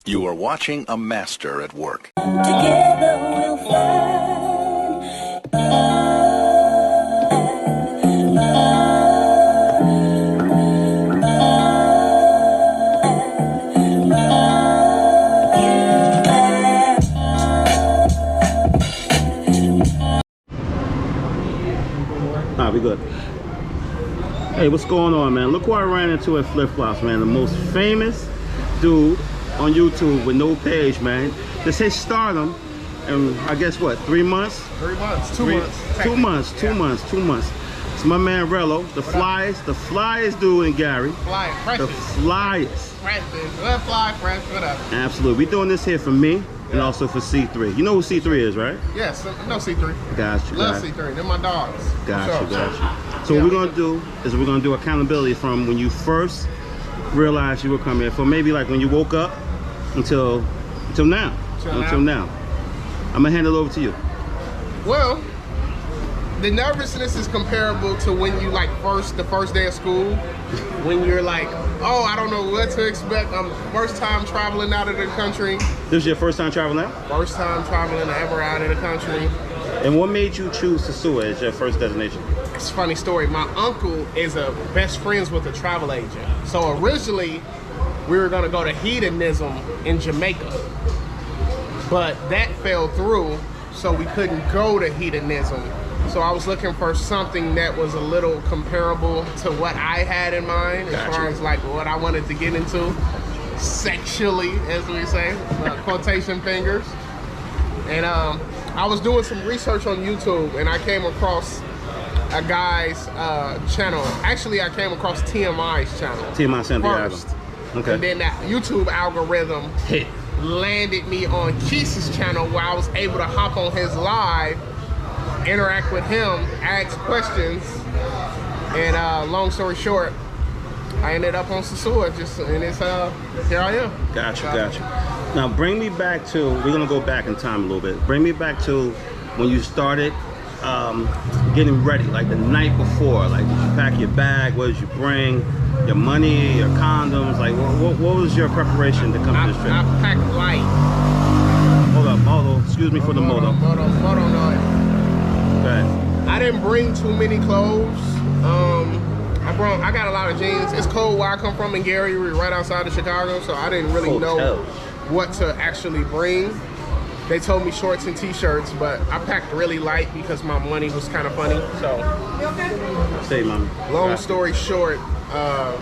You are watching a master at work. Together we'll fly. Nah, we good. Hey, what's going on, man? Look who I ran into at Flip Flops, man. The most famous dude on YouTube with no page, man. This hit stardom, and I guess what? 3 months? 3 months. 2 months. 2 months. 2 months. 2 months. It's my man Rello, the flyest dude in Gary. Fly, fresh. The flyest. Fresh, fly, fresh, whatever. Absolutely. We doing this here for me and also for C3. You know who C3 is, right? Yes, no C3. Got you. Love C3. They're my dogs. Got you. So what we're gonna do is we're gonna do accountability from when you first realized you were coming here, for maybe like when you woke up until now. Until now. I'm gonna hand it over to you. Well, the nervousness is comparable to when you like the first day of school, when you're like, oh, I don't know what to expect. I'm first time traveling out of the country. This is your first time traveling out? First time traveling ever out of the country. And what made you choose Sosua as your first destination? It's a funny story. My uncle is best friends with a travel agent. So originally, we were gonna go to hedonism in Jamaica, but that fell through, so we couldn't go to hedonism. So I was looking for something that was a little comparable to what I had in mind, as far as like what I wanted to get into sexually, as we say, quotation fingers. And I was doing some research on YouTube, and I came across a guy's channel. Actually, I came across TMI's channel. TMI Santiago. First. Okay. And then that YouTube algorithm landed me on Keith's channel, where I was able to hop on his live, interact with him, ask questions, and long story short, I ended up on Sosua, and it's here I am. Gotcha. Now bring me back to, we're gonna go back in time a little bit. Bring me back to when you started getting ready, like the night before. Like, did you pack your bag? What did you bring? Your money, your condoms? Like, what was your preparation to come to this trip? I packed light. Hold up, moto. Excuse me for the moto. Moto noise. Okay. I didn't bring too many clothes. I got a lot of jeans. It's cold where I come from in Gary. We're right outside of Chicago, so I didn't really know what to actually bring. They told me shorts and t-shirts, but I packed really light because my money was kind of funny. So, say, mom. Long story short, I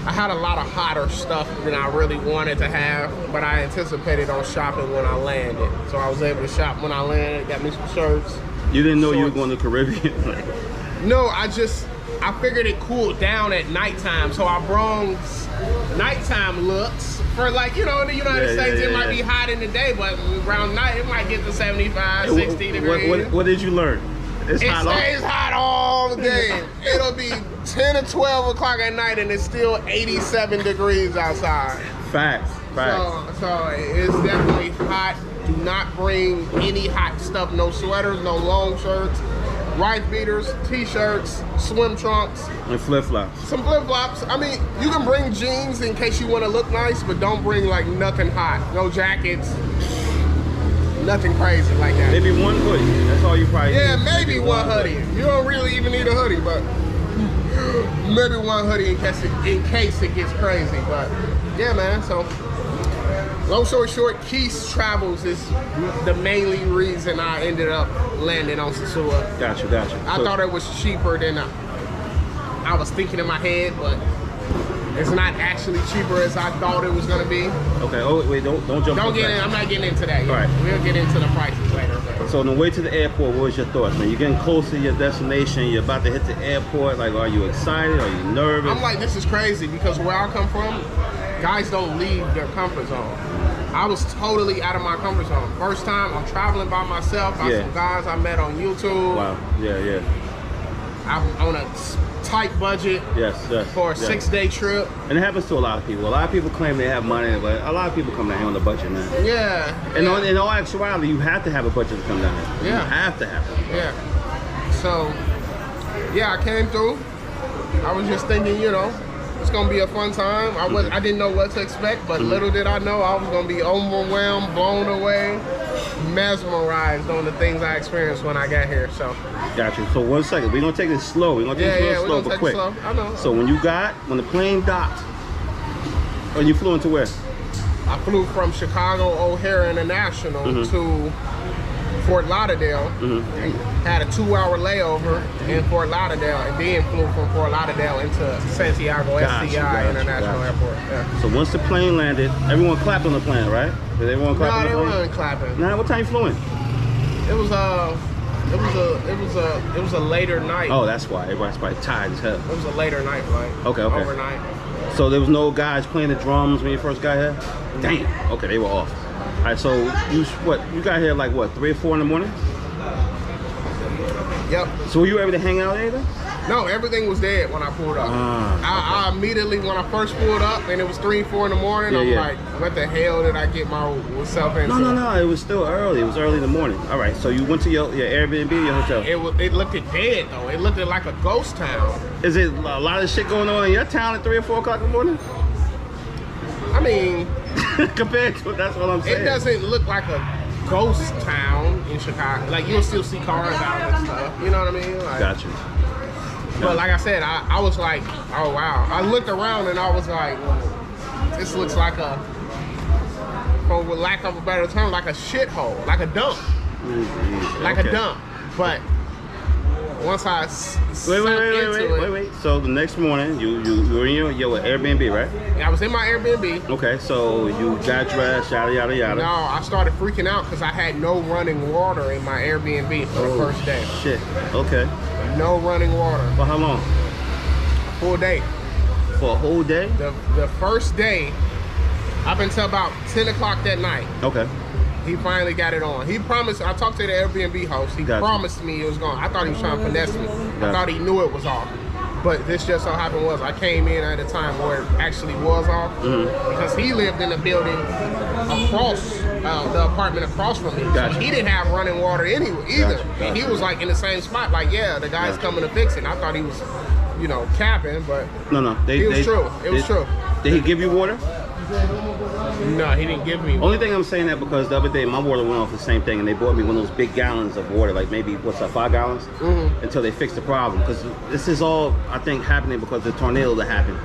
had a lot of hotter stuff than I really wanted to have, but I anticipated on shopping when I landed. So I was able to shop when I landed, got me some shirts. You didn't know you were going to the Caribbean? No, I figured it cooled down at nighttime, so I brought nighttime looks for, like, you know, in the United States, it might be hot in the day, but around night, it might get to 75, 60 degrees. What did you learn? It stays hot all day. It'll be 10 or 12 o'clock at night, and it's still 87 degrees outside. Facts. So it's definitely hot. Do not bring any hot stuff. No sweaters, no long shirts, rice beaters, t-shirts, swim trunks. And flip-flops. Some flip-flops. I mean, you can bring jeans in case you want to look nice, but don't bring like nothing hot. No jackets. Nothing crazy like that. Maybe one hoodie. That's all you probably need. Yeah, maybe one hoodie. You don't really even need a hoodie, but maybe one hoodie in case it gets crazy. But yeah, man. So long story short, Keith's Travels is the mainly reason I ended up landing on Sosua. Gotcha. I thought it was cheaper than I was thinking in my head, but it's not actually cheaper as I thought it was gonna be. Okay. Oh wait, don't jump. Don't get in. I'm not getting into that yet. All right. We'll get into the prices later. So on the way to the airport, what was your thoughts, man? You're getting close to your destination. You're about to hit the airport. Like, are you excited? Are you nervous? I'm like, this is crazy, because where I come from, guys don't leave their comfort zone. I was totally out of my comfort zone. First time I'm traveling by myself. By some guys I met on YouTube. Wow. Yeah. I'm on a tight budget for a 6-day trip. And it happens to a lot of people. A lot of people claim they have money, but a lot of people come down here on the budget, man. Yeah. And in all actuality, you have to have a budget to come down here. Yeah. You have to have it. Yeah. So, yeah, I came through. I was just thinking, you know, It's gonna be a fun time. I didn't know what to expect, but little did I know I was gonna be overwhelmed, blown away, mesmerized on the things I experienced when I got here. So. Gotcha. So 1 second, we're gonna take it slow. We're gonna take it slow, but quick. Slow. I know. So when the plane docked, and you flew into where? I flew from Chicago O'Hare International to Fort Lauderdale. Had a 2-hour layover in Fort Lauderdale, and then flew from Fort Lauderdale into Santiago SCI International Airport. Yeah. So once the plane landed, everyone clapped on the plane, right? Did everyone clap on the plane? No, they weren't clapping. Nah, what time you flew in? It was a later night. Oh, that's why everybody's probably tired as hell. It was a later night flight. Okay. Overnight. So there was no guys playing the drums when you first got here? Damn. Okay, they were off. All right, so you got here like what, 3 or 4 in the morning? Yep. So were you able to hang out either? No, everything was dead when I pulled up. I immediately, when I first pulled up and it was 3, 4 in the morning, I'm like, what the hell did I get myself into? No, it was still early. It was early in the morning. All right, so you went to your Airbnb, your hotel? It looked dead though. It looked like a ghost town. Is it a lot of shit going on in your town at 3 or 4 o'clock in the morning? I mean, compared to, that's what I'm saying. It doesn't look like a ghost town in Chicago. Like, you'll still see cars out and stuff. You know what I mean? Like, gotcha. But like I said, I was like, oh wow. I looked around and I was like, well, this looks like a, for lack of a better term, like a shithole, like a dump. Like a dump. But once I wait. So the next morning, you were in your Airbnb, right? I was in my Airbnb. Okay, so you got dressed, yada yada yada. No, I started freaking out because I had no running water in my Airbnb for the first day. Shit. Okay. No running water. For how long? Full day. For a whole day? The first day, up until about 10 o'clock that night. Okay. He finally got it on. He promised, I talked to the Airbnb host, he promised me it was gone. I thought he was trying to finesse me. I thought he knew it was off. But this just so happened was I came in at a time where it actually was off because he lived in a building across, the apartment across from me. So he didn't have running water either. And he was like in the same spot, like, yeah, the guy's coming to fix it. And I thought he was, you know, capping, but no. It was true. It was true. Did he give you water? No, he didn't give me water. Only thing I'm saying that because the other day my water went off the same thing and they bought me one of those big gallons of water, like maybe, 5 gallons? Until they fixed the problem. Because this is all, I think, happening because of the tornado that happened.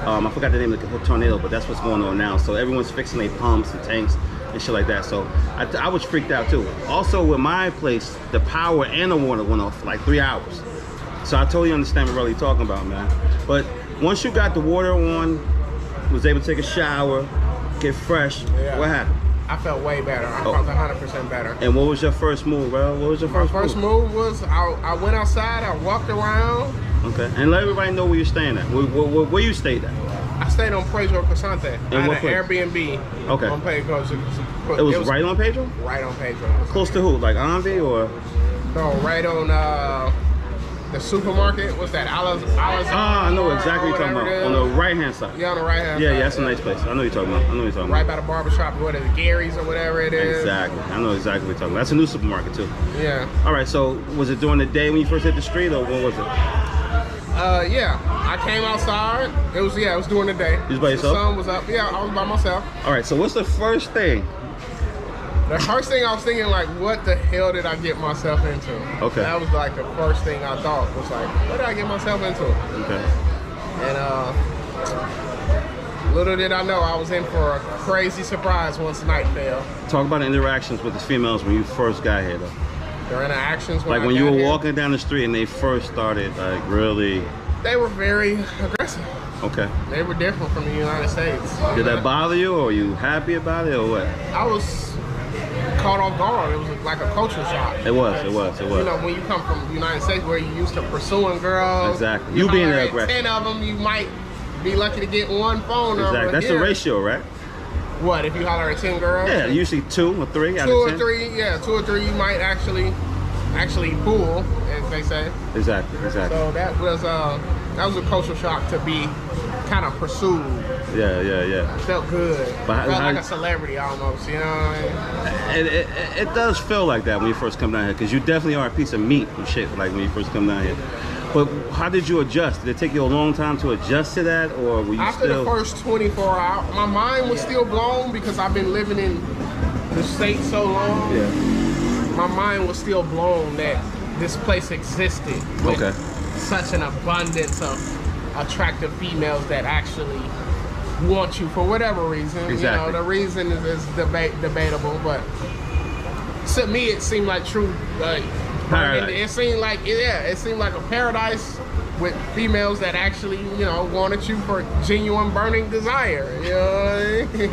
I forgot the name of the tornado, but that's what's going on now. So everyone's fixing their pumps and tanks and shit like that. So I was freaked out too. Also with my place, the power and the water went off for like 3 hours. So I totally understand what you're talking about, man. But once you got the water on, was able to take a shower, get fresh, what happened? I felt way better. I felt 100% better. And what was your first move, bro? What was your first move? My first move was I went outside, I walked around. Okay, and let everybody know where you're staying at. Where you stayed at? I stayed on Pedro Crescente. And what an Airbnb on Pedro. It was right on Pedro? Right on Pedro. Close to who? Like Envy or? No, right on the supermarket. What's that? I know exactly what you're talking about. On the right hand side. Yeah, on the right hand side. Yeah, that's a nice place. I know what you're talking about. Right by the barbershop, what is it, Gary's or whatever it is. Exactly. I know exactly what you're talking about. That's a new supermarket too. Yeah. All right, so was it during the day when you first hit the street or what was it? Yeah. I came outside. It was during the day. You was by yourself? The sun was up. Yeah, I was by myself. All right, so what's the first thing? The first thing I was thinking, like, what the hell did I get myself into? Okay. That was like the first thing I thought was like, what did I get myself into? Okay. And little did I know I was in for a crazy surprise once night fell. Talk about the interactions with the females when you first got here, though. Their interactions when like when you were walking down the street and they first started, like, really. They were very aggressive. Okay. They were different from the United States. Did that bother you, or were you happy about it, or what? I was caught off guard. It was like a culture shock. It was. You know, when you come from the United States where you're used to pursuing girls. Exactly. You being the aggressor. 10 of them, you might be lucky to get one phone number. Exactly. That's the ratio, right? What, if you holler at 10 girls? Yeah, usually 2 or 3 out of 10. 2 or 3, yeah. 2 or 3 you might actually fool, as they say. Exactly. So that was a culture shock to be kind of pursued. Yeah. It felt good. Felt like a celebrity almost, you know what I mean? It does feel like that when you first come down here, because you definitely are a piece of meat and shit, like when you first come down here. But how did you adjust? Did it take you a long time to adjust to that, or were you After still... the first 24 hours, my mind was still blown because I've been living in the States so long. Yeah. My mind was still blown that this place existed with such an abundance of attractive females that actually want you for whatever reason. Exactly. You know, the reason is debatable, but to me it seemed like true. Paradise. It seemed like it seemed like a paradise with females that actually, you know, wanted you for genuine burning desire. You know what I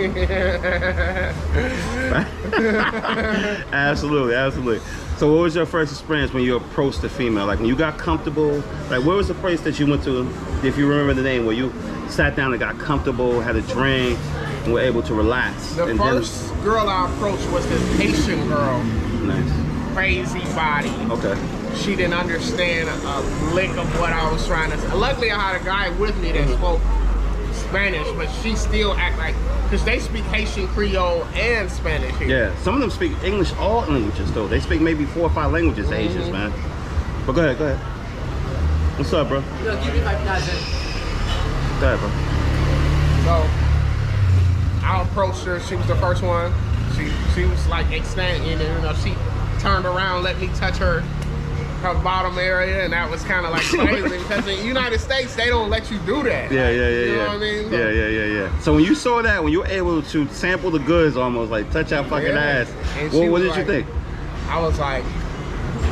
mean? Absolutely, absolutely. So what was your first experience when you approached a female? Like when you got comfortable, like where was the place that you went to, if you remember the name, where you sat down and got comfortable, had a drink, and were able to relax? The first girl I approached was this Haitian girl. Nice. Crazy body. Okay. She didn't understand a lick of what I was trying to say. Luckily I had a guy with me that spoke Spanish, but she still act like, because they speak Haitian Creole and Spanish here. Yeah, some of them speak English, all languages though. They speak maybe 4 or 5 languages, Asians, man. But go ahead, go ahead. What's up, bro? Yo, give me 5,000. Go ahead, bro. So I approached her. She was the first one. She was like ecstatic, you know. She turned around, let me touch her bottom area, and that was kind of like crazy because in the United States they don't let you do that. Yeah, You know what I mean? So, yeah. So when you saw that, when you were able to sample the goods, almost like touch our fucking ass, what did you think? I was like,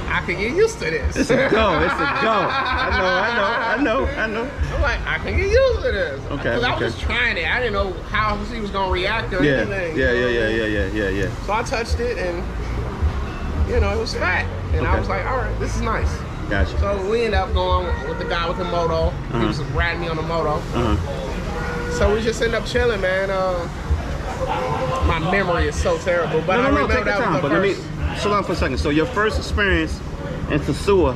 I can get used to this. It's a go. It's a go. I know. I'm like, I can get used to this. Okay. Because I was just trying it. I didn't know how she was gonna react or anything. Yeah. So I touched it, and you know, it was fat, and I was like, all right, this is nice. Gotcha. So we ended up going with the guy with the moto. He was riding me on the moto. So we just ended up chilling, man. My memory is so terrible, but I remember take your that time. was the But let me first. slow down for a second. So your first experience in Sosua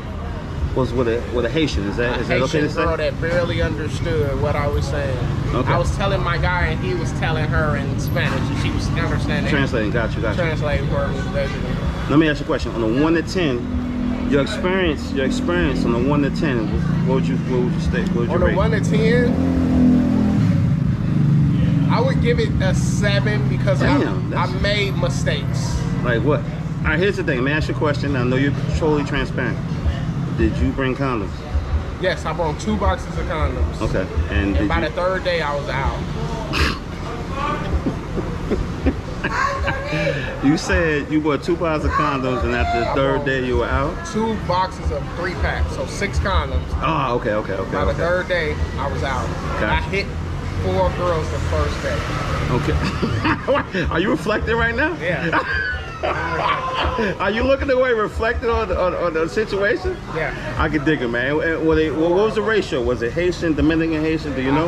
was with a Haitian. Is that okay Haitian to say? girl that barely understood what I was saying. Okay. I was telling my guy, and he was telling her in Spanish, and she was understanding. Translating. Got you. Translating for me, basically. Let me ask you a question. On a 1 to 10, your experience on a 1 to 10, what would you state? What would you On a rate? 1 to 10, I would give it a 7 because I made mistakes. Like what? All right, here's the thing. Let me ask you a question. I know you're totally transparent. Did you bring condoms? Yes, I brought 2 boxes of condoms. Okay. And by the 3rd day, I was out. You said you bought 2 boxes of condoms, and after the 3rd day, you were out? 2 boxes of 3-packs, so 6 condoms. Oh, okay. By the 3rd day, I was out. Gotcha. I hit 4 girls the first day. Okay. Are you reflecting right now? Yeah. Are you looking away reflecting on the situation? Yeah. I can dig it, man. What was the ratio? Was it Haitian, Dominican Haitian? Do you know?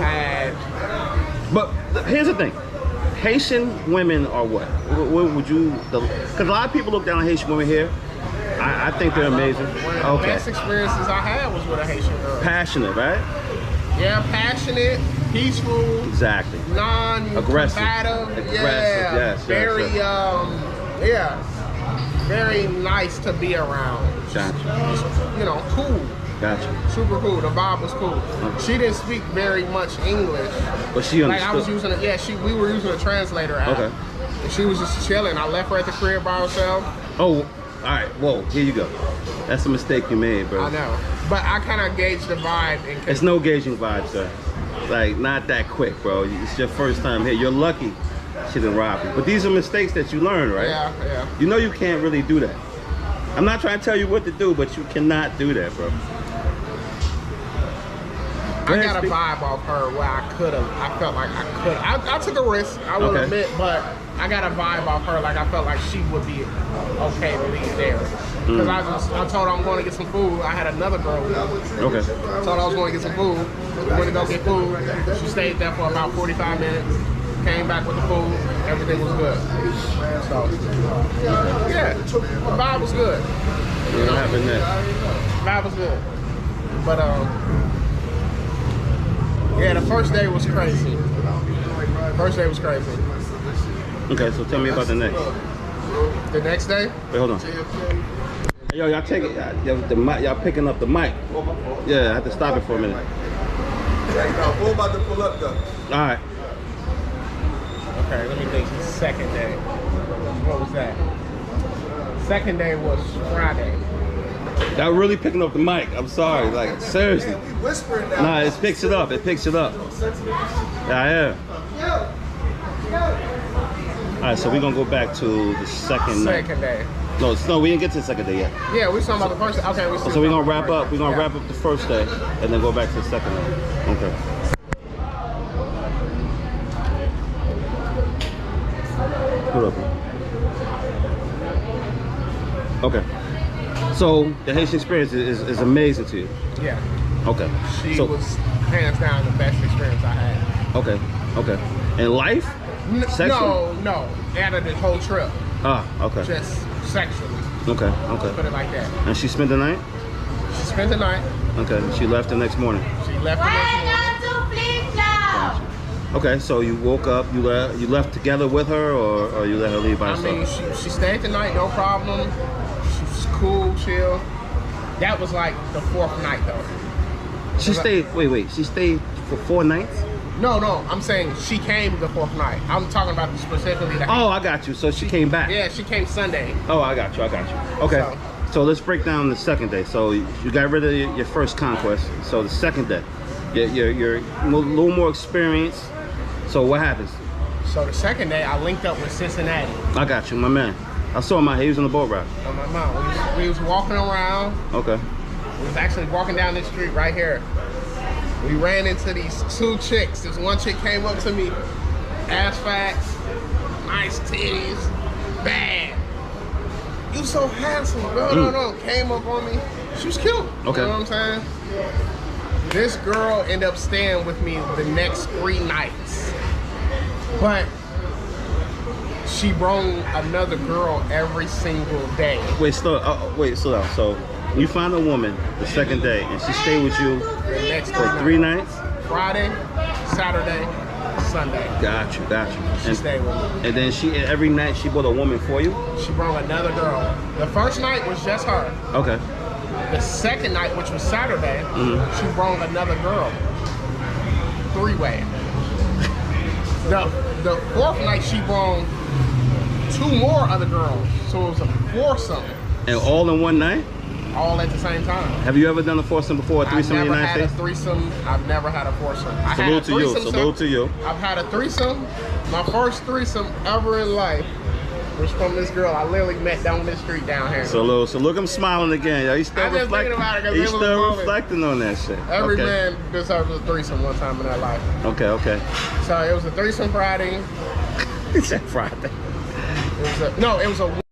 But here's the thing. Haitian women are what? What would you? Because a lot of people look down on Haitian women here. I think they're amazing. One of the best experiences I had was with a Haitian girl. Passionate, right? Yeah, passionate, peaceful. Exactly. Non-combative. Aggressive. Yeah. Yes. Very, very nice to be around. Gotcha. Just, you know, cool. Gotcha. Super cool. The vibe was cool. She didn't speak very much English. But she understood. Like I was using we were using a translator app. Okay. And she was just chilling. I left her at the crib by herself. Oh, all right. Whoa, here you go. That's a mistake you made, bro. I know. But I kind of gauged the vibe. It's no gauging vibe, sir. Like, not that quick, bro. It's your first time here. You're lucky she didn't rob you. But these are mistakes that you learn, right? Yeah. You know you can't really do that. I'm not trying to tell you what to do, but you cannot do that, bro. I got a vibe off her where I felt like I could. I took a risk, I will admit, but I got a vibe off her like I felt like she would be okay to leave there. Because I told her I'm going to get some food. I had another girl with me. Okay. I told her I was going to get some food. We went to go get food. She stayed there for about 45 minutes. Came back with the food. Everything was good. So, yeah, the vibe was good. What happened next? Vibe was good. But, yeah, the first day was crazy. Okay, so tell me about the next. The next day? Wait, hold on. Yo, y'all take it. Yo, the mic, y'all picking up the mic. Yeah, I have to stop it for a minute. We're about to pull up though. All right. Okay, let me think. Second day. What was that? Second day was Friday. Y'all really picking up the mic. I'm sorry. Like, seriously. We whispering now. Nah, it picks it up. It picks it up. Yeah, yeah. All right, so we're going to go back to the second night. Second day. No, we didn't get to the second day yet. Yeah, we talking about the first day. Okay, we So we're going to wrap up. We're going to wrap up the first day and then go back to the second day. Okay. Hold up. Okay. So the Haitian experience is amazing to you. Yeah. Okay. She So, was hands down the best experience I had. okay. Okay. And life? Sexual? No. Out of this whole trip. Ah, okay. Just sexually. Okay. Okay. Put it like that. And she spent the night? She spent the night. Okay. She left the next morning. She left the next morning. Okay. So you woke up. You left together with her, or you let her leave by I herself? mean, she stayed the night, no problem. She was cool, chill. That was like the fourth night though. She stayed. Wait. She stayed for 4 nights? No, I'm saying she came the fourth night. I'm talking about specifically the. Oh, I got you. So she came back. Yeah, she came Sunday. Oh, I got you. Okay. So let's break down the second day. So you got rid of your first conquest. So the second day, you're a little more experienced. So what happens? So the second day, I linked up with Cincinnati. I got you, my man. I saw him out here. He was on the boat ride. On my mom. We was walking around. Okay. We was actually walking down this street right here. We ran into these 2 chicks. This one chick came up to me, ass facts, nice titties, bad. You so handsome, bro. No. Came up on me. She was cute. Okay. You know what I'm saying? This girl ended up staying with me the next 3 nights. But she brought another girl every single day. Wait, slow down. So you find a woman the second day, and she stayed with you The next for 3 nights? Friday, Saturday, Sunday. Got you. She stayed with me. And then every night she brought a woman for you? She brought another girl. The first night was just her. Okay. The second night, which was Saturday, she brought another girl. 3-way. The fourth night, she brought 2 more other girls. So it was a foursome. And all in one night? All at the same time. Have you ever done a foursome before, a threesome in the United States? I've never had a threesome. I've never had a foursome. Salute to you. I've had a threesome. My first threesome ever in life was from this girl I literally met down this street down here. So look, I'm smiling again. Yo, he's still I'm just thinking about it 'cause He's it was a still moment. reflecting on that shit. Every Okay. man deserves a threesome one time in their life. Okay. So it was a threesome Friday. He said Friday. It was a